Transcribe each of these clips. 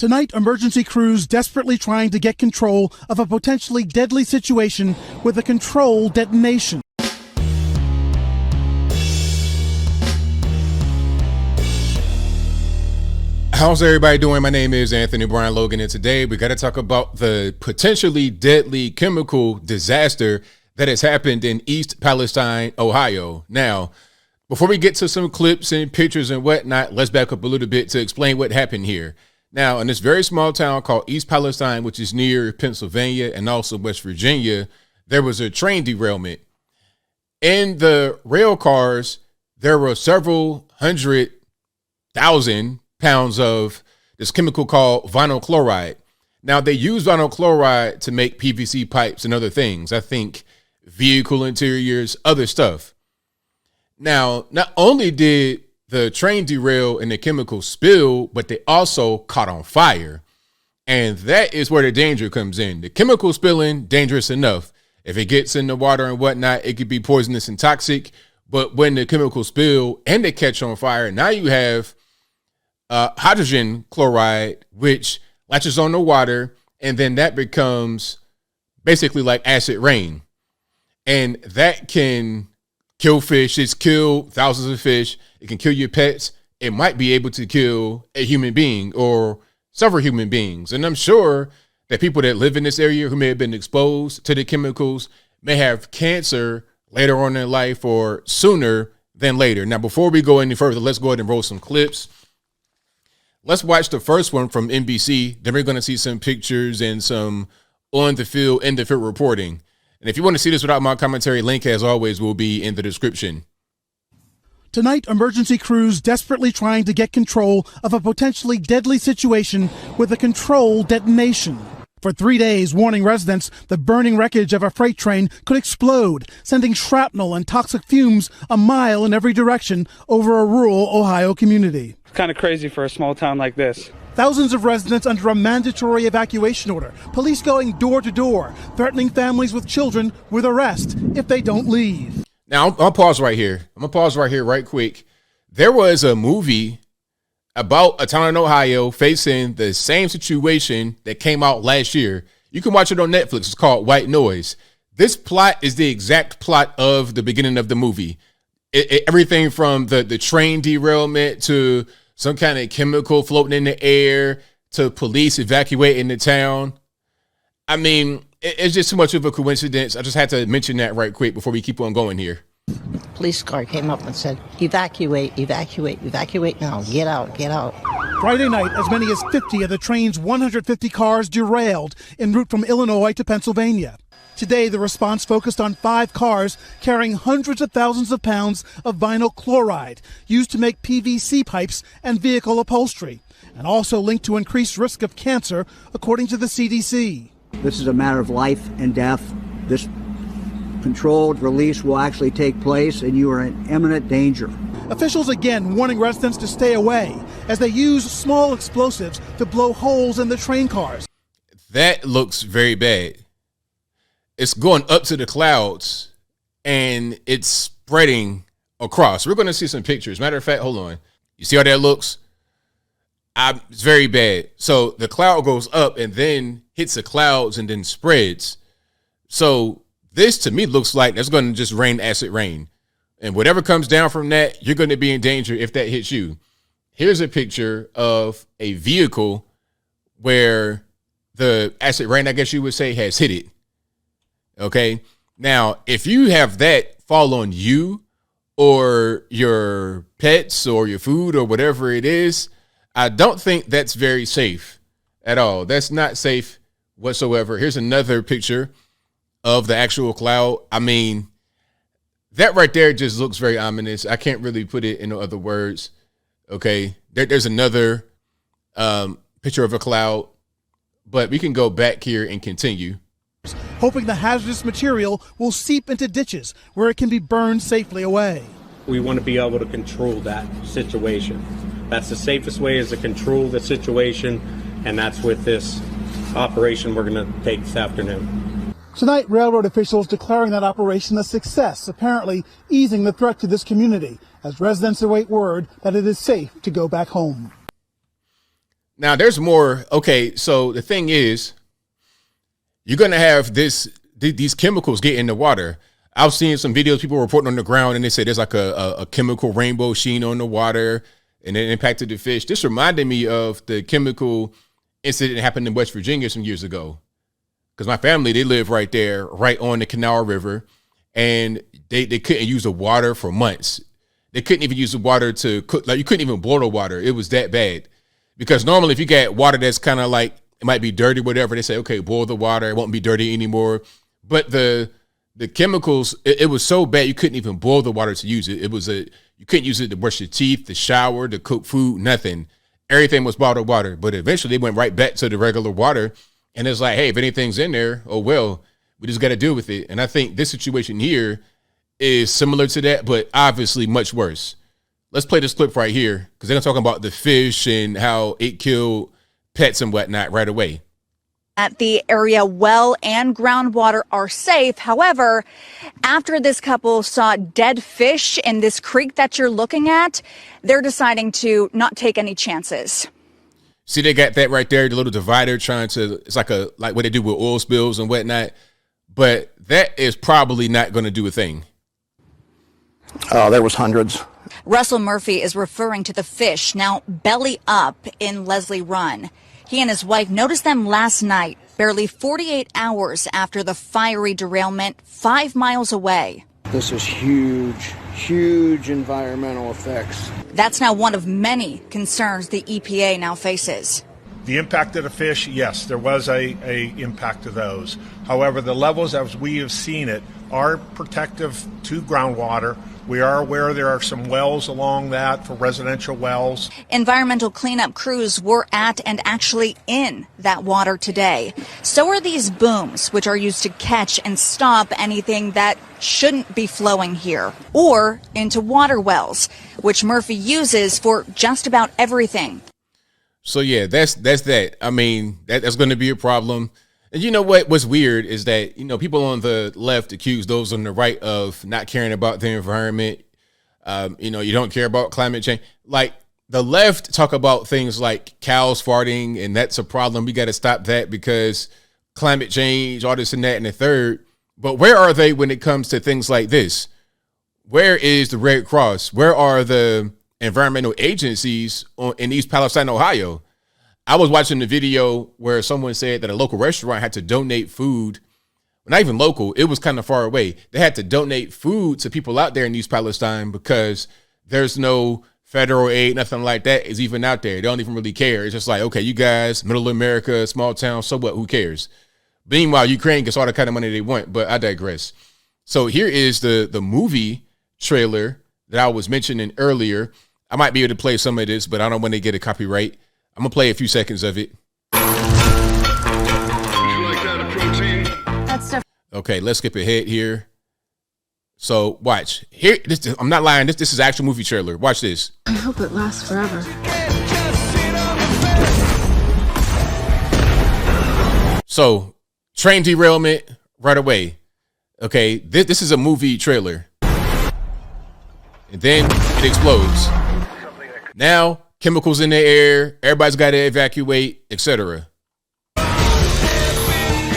Tonight, emergency crews desperately trying to get control of a potentially deadly situation with a controlled detonation. How's everybody doing? My name is Anthony Brian Logan, and today we got to talk about the potentially deadly chemical disaster that has happened in East Palestine, Ohio. Now, before we get to some clips and pictures and whatnot, let's back up a little bit to explain what happened here. Now, in this very small town called East Palestine, which is near Pennsylvania and also West Virginia, there was a train derailment. In the rail cars, there were several 100,000 pounds of this chemical called vinyl chloride. Now, they use vinyl chloride to make PVC pipes and other things. I think vehicle interiors, other stuff. Now, not only did the train derail and the chemical spill, but they also caught on fire. And that is where the danger comes in. The chemical spilling, dangerous enough. If it gets in the water and whatnot, it could be poisonous and toxic. But when the chemical spill and they catch on fire, now you have hydrogen chloride, which latches on the water, and then that becomes basically like acid rain. And that can kill fish. It's killed thousands of fish. It can kill your pets. It might be able to kill a human being or several human beings. And I'm sure that people that live in this area who may have been exposed to the chemicals may have cancer later on in life or sooner than later. Now, before we go any further, let's go ahead and roll some clips. Let's watch the first one from NBC. Then we're going to see some pictures and some in the field reporting. And if you want to see this without my commentary, link as always will be in the description. Tonight, emergency crews desperately trying to get control of a potentially deadly situation with a controlled detonation. For 3 days, warning residents the burning wreckage of a freight train could explode, sending shrapnel and toxic fumes a mile in every direction over a rural Ohio community. It's kind of crazy for a small town like this. Thousands of residents under a mandatory evacuation order. Police going door to door, threatening families with children with arrest if they don't leave. Now, I'll pause right here. I'm going to pause right here right quick. There was a movie about a town in Ohio facing the same situation that came out last year. You can watch it on Netflix. It's called White Noise. This plot is the exact plot of the beginning of the movie. Everything from the train derailment to some kind of chemical floating in the air to police evacuating the town. I mean, it's just too much of a coincidence. I just had to mention that right quick before we keep on going here. Police car came up and said, evacuate, evacuate, evacuate now, get out, get out. Friday night, as many as 50 of the train's 150 cars derailed en route from Illinois to Pennsylvania. Today, the response focused on 5 cars carrying hundreds of thousands of pounds of vinyl chloride used to make PVC pipes and vehicle upholstery, and also linked to increased risk of cancer, according to the CDC. This is a matter of life and death. This controlled release will actually take place, and you are in imminent danger. Officials again warning residents to stay away as they use small explosives to blow holes in the train cars. That looks very bad. It's going up to the clouds and it's spreading across. We're going to see some pictures. Matter of fact, hold on. You see how that looks? It's very bad. So the cloud goes up and then hits the clouds and then spreads. So this to me looks like that's going to just rain acid rain. And whatever comes down from that, you're going to be in danger if that hits you. Here's a picture of a vehicle where the acid rain, I guess you would say, has hit it. Okay. Now, if you have that fall on you or your pets or your food or whatever it is, I don't think that's very safe at all. That's not safe whatsoever. Here's another picture of the actual cloud. I mean, that right there just looks very ominous. I can't really put it in other words. Okay. There's another picture of a cloud, but we can go back here and continue. Hoping the hazardous material will seep into ditches where it can be burned safely away. We want to be able to control that situation. That's the safest way, is to control the situation, and that's with this operation we're going to take this afternoon. Tonight, railroad officials declaring that operation a success, apparently easing the threat to this community as residents await word that it is safe to go back home. Now there's more. Okay, so the thing is, you're gonna have these chemicals get in the water. I've seen some videos, people reporting on the ground, and they say there's like a chemical rainbow sheen on the water, and it impacted the fish. This reminded me of the chemical incident that happened in West Virginia some years ago. Because my family, they live right there, right on the Canal River, and they couldn't use the water for months. They couldn't even use the water to cook. Like, you couldn't even boil the water. It was that bad. Because normally if you get water that's kind of like, it might be dirty, whatever, they say, okay, boil the water. It won't be dirty anymore. But the chemicals, it was so bad you couldn't even boil the water to use it. You couldn't use it to brush your teeth, to shower, to cook food, nothing. Everything was bottled water. But eventually they went right back to the regular water. And it's like, hey, if anything's in there, oh, well, we just got to deal with it. And I think this situation here is similar to that, but obviously much worse. Let's play this clip right here because they're going to talk about the fish and how it killed pets and whatnot right away. At the area, well and groundwater are safe. However, after this couple saw dead fish in this creek that you're looking at, they're deciding to not take any chances. See, they got that right there, the little divider it's like what they do with oil spills and whatnot. But that is probably not going to do a thing. There was hundreds. Russell Murphy is referring to the fish now belly up in Leslie Run. He and his wife noticed them last night, barely 48 hours after the fiery derailment 5 miles away. This is huge, huge environmental effects. That's now one of many concerns the EPA now faces. The impact of the fish, yes, there was a impact of those. However, the levels as we have seen it are protective to groundwater. We are aware there are some wells along that for residential wells. Environmental cleanup crews were at and actually in that water today. So are these booms, which are used to catch and stop anything that shouldn't be flowing here, or into water wells, which Murphy uses for just about everything. So yeah, that's that. I mean, that's going to be a problem. And you know what's weird is that, people on the left accuse those on the right of not caring about the environment. You don't care about climate change. Like, the left talk about things like cows farting, and that's a problem. We got to stop that because climate change, all this and that and the third. But where are they when it comes to things like this? Where is the Red Cross? Where are the environmental agencies in East Palestine, Ohio? I was watching the video where someone said that a local restaurant had to donate food. Not even local. It was kind of far away. They had to donate food to people out there in East Palestine because there's no federal aid, nothing like that is even out there. They don't even really care. It's just like, okay, you guys, middle America, small town, so what? Who cares? Meanwhile, Ukraine gets all the kind of money they want, but I digress. So here is the movie trailer that I was mentioning earlier. I might be able to play some of this, but I don't want to get a copyright. I'm going to play a few seconds of it. Okay, let's skip ahead here. So watch. Here, I'm not lying. This is actual movie trailer. Watch this. I hope it lasts forever. So, train derailment right away. Okay, this is a movie trailer. And then it explodes. Now, chemicals in the air, everybody's got to evacuate, etc.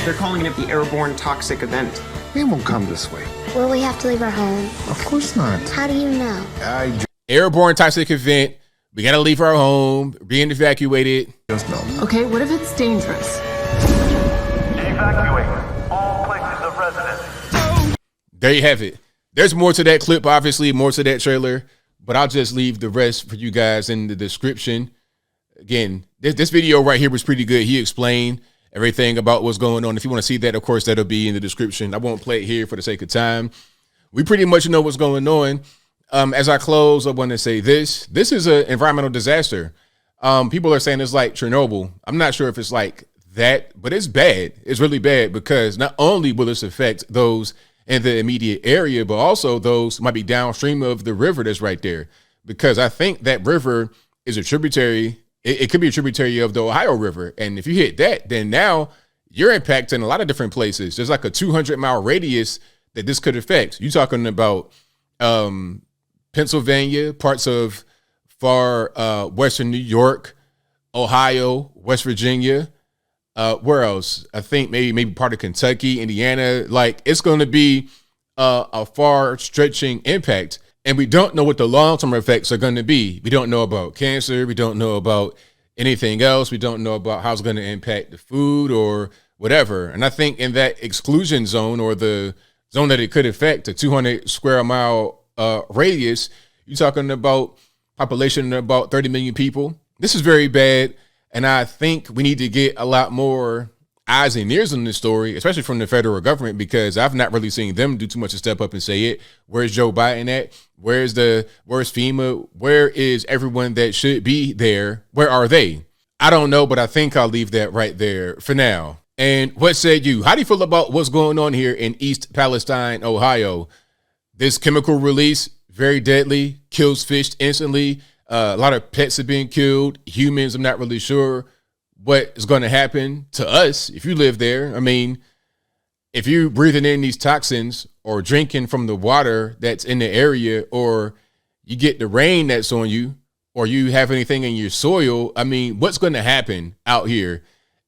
They're calling it the airborne toxic event. We won't come this way. Will we have to leave our home? Of course not. How do you know? Airborne toxic event. We got to leave our home, being evacuated. Just know. Okay, what if it's dangerous? Evacuate all places of residence. There you have it. There's more to that clip, obviously, more to that trailer, but I'll just leave the rest for you guys in the description. Again, this video right here was pretty good. He explained everything about what's going on. If you want to see that, of course, that'll be in the description. I won't play it here for the sake of time. We pretty much know what's going on. As I close, I want to say this. This is an environmental disaster. People are saying it's like Chernobyl. I'm not sure if it's like that, but it's bad. It's really bad because not only will this affect those in the immediate area, but also those might be downstream of the river that's right there. Because I think that river is a tributary. It could be a tributary of the Ohio River. And if you hit that, then now you're impacting a lot of different places. There's like a 200-mile radius that this could affect. You're talking about Pennsylvania, parts of far western New York, Ohio, West Virginia. Where else? I think maybe part of Kentucky, Indiana. Like, it's going to be a far stretching impact. And we don't know what the long-term effects are going to be. We don't know about cancer. We don't know about anything else. We don't know about how it's going to impact the food or whatever. And I think in that exclusion zone, or the zone that it could affect, a 200 square mile radius, you're talking about population of about 30 million people. This is very bad. And I think we need to get a lot more eyes and ears on this story, especially from the federal government, because I've not really seen them do too much to step up and say it. Where's Joe Biden at? Where's FEMA? Where is everyone that should be there? Where are they? I don't know, but I think I'll leave that right there for now. And what said you? How do you feel about what's going on here in East Palestine, Ohio? This chemical release, very deadly, kills fish instantly. A lot of pets are being killed. Humans, I'm not really sure what is going to happen to us if you live there. I mean, if you're breathing in these toxins or drinking from the water that's in the area, or you get the rain that's on you, or you have anything in your soil, I mean, what's going to happen out here?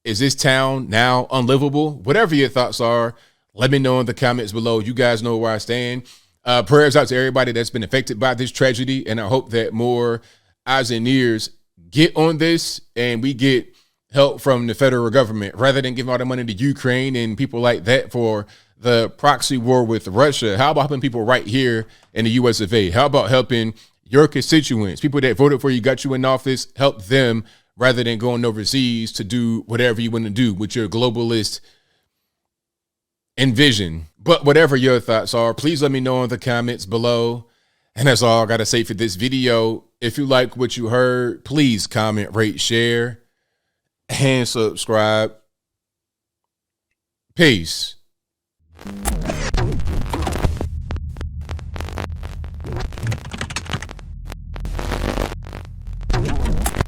Is this town now unlivable? Whatever your thoughts are, let me know in the comments below. You guys know where I stand. Prayers out to everybody that's been affected by this tragedy. And I hope that more eyes and ears get on this and we get help from the federal government, rather than giving all the money to Ukraine and people like that for the proxy war with Russia. How about helping people right here in the US of A? How about helping your constituents, people that voted for you, got you in office, help them rather than going overseas to do whatever you want to do with your globalist envision. But whatever your thoughts are, please let me know in the comments below. And that's all I got to say for this video. If you like what you heard, please comment, rate, share, and subscribe. Peace.